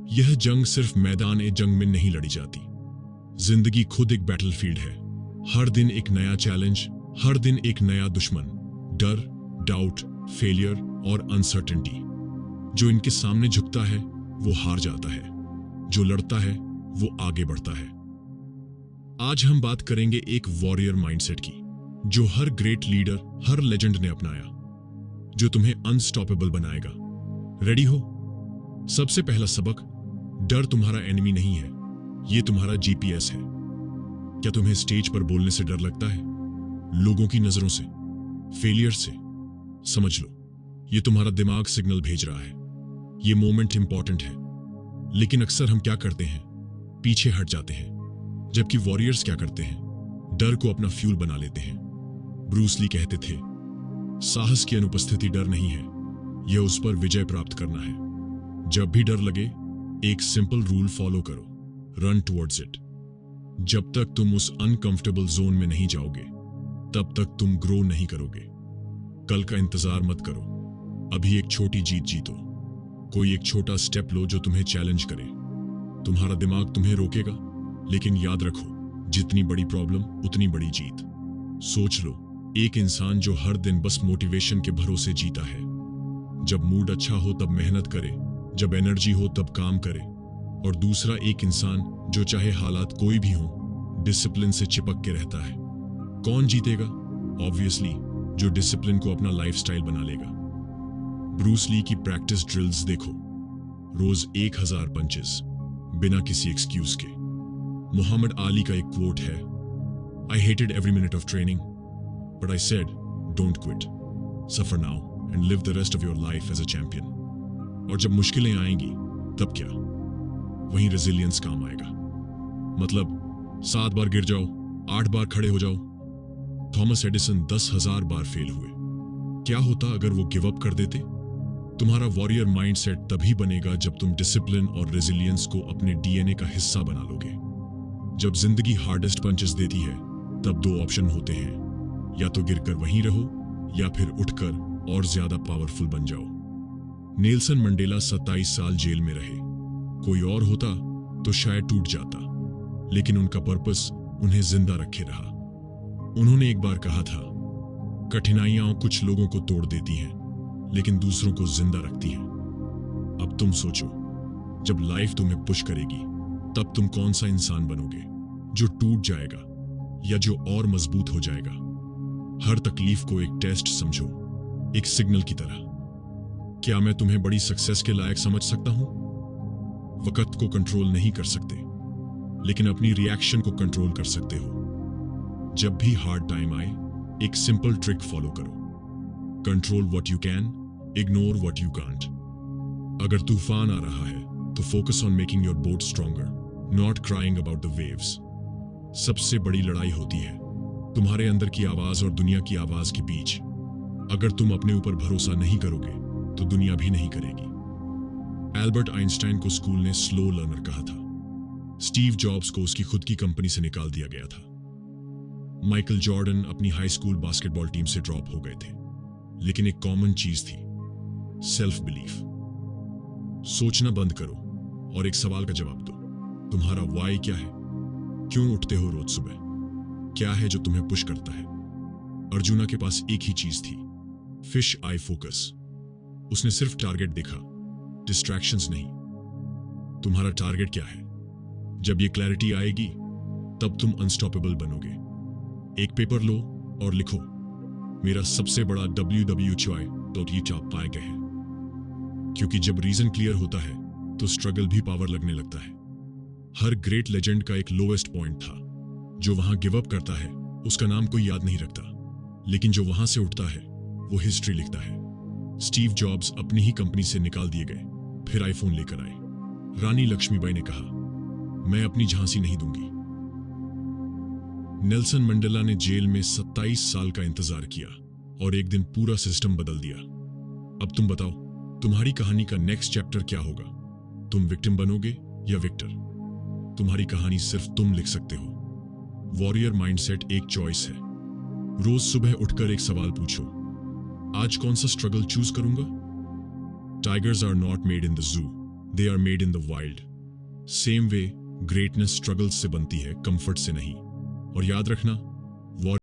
यह जंग सिर्फ मैदान ए जंग में नहीं लड़ी जाती। जिंदगी खुद एक बैटलफील्ड है। हर दिन एक नया चैलेंज, हर दिन एक नया दुश्मन। डर, डाउट, फेलियर और अनसर्टेनिटी। जो इनके सामने झुकता है वो हार जाता है, जो लड़ता है वो आगे बढ़ता है। आज हम बात करेंगे एक वॉरियर माइंडसेट की, जो हर ग्रेट लीडर, हर लेजेंड ने अपनाया, जो तुम्हें अनस्टॉपेबल बनाएगा। रेडी हो? सबसे पहला सबक, डर तुम्हारा एनिमी नहीं है, ये तुम्हारा जीपीएस है। क्या तुम्हें स्टेज पर बोलने से डर लगता है? लोगों की नजरों से, फेलियर से? समझ लो, ये तुम्हारा दिमाग सिग्नल भेज रहा है, ये मोमेंट इंपॉर्टेंट है। लेकिन अक्सर हम क्या करते हैं? पीछे हट जाते हैं। जबकि वॉरियर्स क्या करते हैं? डर को अपना फ्यूल बना लेते हैं। ब्रूस ली कहते थे, साहस की अनुपस्थिति डर नहीं है, यह उस पर विजय प्राप्त करना है। जब भी डर लगे, एक सिंपल रूल फॉलो करो, रन टुवर्ड्स इट। जब तक तुम उस अनकंफर्टेबल जोन में नहीं जाओगे, तब तक तुम ग्रो नहीं करोगे। कल का इंतजार मत करो, अभी एक छोटी जीत जीतो। कोई एक छोटा स्टेप लो जो तुम्हें चैलेंज करे। तुम्हारा दिमाग तुम्हें रोकेगा, लेकिन याद रखो, जितनी बड़ी प्रॉब्लम उतनी बड़ी जीत। सोच लो, एक इंसान जो हर दिन बस मोटिवेशन के भरोसे जीता है। जब मूड अच्छा हो तब मेहनत करे, जब एनर्जी हो तब काम करे। और दूसरा एक इंसान जो चाहे हालात कोई भी हो, डिसिप्लिन से चिपक के रहता है। कौन जीतेगा? ऑब्वियसली जो डिसिप्लिन को अपना लाइफस्टाइल बना लेगा। ब्रूस ली की प्रैक्टिस ड्रिल्स देखो, रोज 1000 पंचेस, बिना किसी एक्सक्यूज के। मोहम्मद अली का एक क्वोट है, I hated every minute of training, but I said don't quit, suffer now and live the rest of your life as a champion. और जब मुश्किलें आएंगी, तब क्या? वहीं रेजिलियंस काम आएगा। मतलब 7 बार गिर जाओ, 8 बार खड़े हो जाओ। थॉमस एडिसन 10,000 बार फेल हुए। क्या होता अगर वो गिव अप कर देते? तुम्हारा वॉरियर माइंडसेट तभी बनेगा जब तुम डिसिप्लिन और रेजिलियंस को अपने डीएनए का हिस्सा बना लोगे। जब जिंदगी हार्डेस्ट पंचेस देती है, तब 2 ऑप्शन होते हैं, या तो गिरकर वहीं रहो, या फिर उठकर और ज्यादा पावरफुल बन जाओ। नेल्सन मंडेला 27 साल जेल में रहे। कोई और होता तो शायद टूट जाता, लेकिन उनका पर्पस उन्हें जिंदा रखे रहा। उन्होंने एक बार कहा था, कठिनाइयां कुछ लोगों को तोड़ देती हैं, लेकिन दूसरों को जिंदा रखती हैं। अब तुम सोचो, जब लाइफ तुम्हें पुश करेगी, तब तुम कौन सा इंसान बनोगे? जो टूट जाएगा या जो और मजबूत हो जाएगा? हर तकलीफ को एक टेस्ट समझो, एक सिग्नल की तरह। क्या मैं तुम्हें बड़ी सक्सेस के लायक समझ सकता हूं? वक्त को कंट्रोल नहीं कर सकते, लेकिन अपनी रिएक्शन को कंट्रोल कर सकते हो। जब भी हार्ड टाइम आए, एक सिंपल ट्रिक फॉलो करो, control what you can, ignore what you can't. अगर तूफान आ रहा है, तो focus on making your boat stronger, not crying about the waves. सबसे बड़ी लड़ाई होती है तुम्हारे अंदर की आवाज और दुनिया की आवाज के बीच। अगर तुम अपने ऊपर भरोसा नहीं करोगे, तो दुनिया भी नहीं करेगी। एल्बर्ट आइंस्टाइन को स्कूल ने स्लो लर्नर कहा था। स्टीव जॉब्स को उसकी खुद की कंपनी से निकाल दिया गया था। माइकल जॉर्डन अपनी हाई स्कूल बास्केटबॉल टीम से ड्रॉप हो गए थे, लेकिन एक कॉमन चीज थी, सेल्फ बिलीफ। सोचना बंद करो और एक सवाल का जवाब दो, तुम्हारा वाई क्या है? क्यों उठते हो रोज सुबह? क्या है जो तुम्हें पुश करता है? अर्जुना के पास एक ही चीज थी, फिश आई फोकस। उसने सिर्फ टारगेट देखा, डिस्ट्रैक्शंस नहीं। तुम्हारा टारगेट क्या है? जब ये क्लैरिटी आएगी, तब तुम अनस्टॉपेबल बनोगे। एक पेपर लो और लिखो, मेरा सबसे बड़ा WWHI पाए गए हैं। क्योंकि जब रीजन क्लियर होता है, तो स्ट्रगल भी पावर लगने लगता है। हर ग्रेट लेजेंड का एक लोएस्ट पॉइंट था। जो वहां गिव अप करता है, उसका नाम कोई याद नहीं रखता, लेकिन जो वहां से उठता है, वो हिस्ट्री लिखता है। स्टीव जॉब्स अपनी ही कंपनी से निकाल दिए गए, फिर आईफोन लेकर आए। रानी लक्ष्मीबाई ने कहा, मैं अपनी झांसी नहीं दूंगी। नेल्सन मंडेला ने जेल में 27 साल का इंतजार किया और एक दिन पूरा सिस्टम बदल दिया। अब तुम बताओ, तुम्हारी कहानी का नेक्स्ट चैप्टर क्या होगा? तुम विक्टिम बनोगे या विक्टर? तुम्हारी कहानी सिर्फ तुम लिख सकते हो। वॉरियर माइंडसेट एक चॉइस है। रोज सुबह उठकर एक सवाल पूछो, आज कौन सा स्ट्रगल चूज करूंगा? Tigers are not made in the zoo, they are made in the wild. Same way greatness struggle से बनती है, कंफर्ट से नहीं। और याद रखना,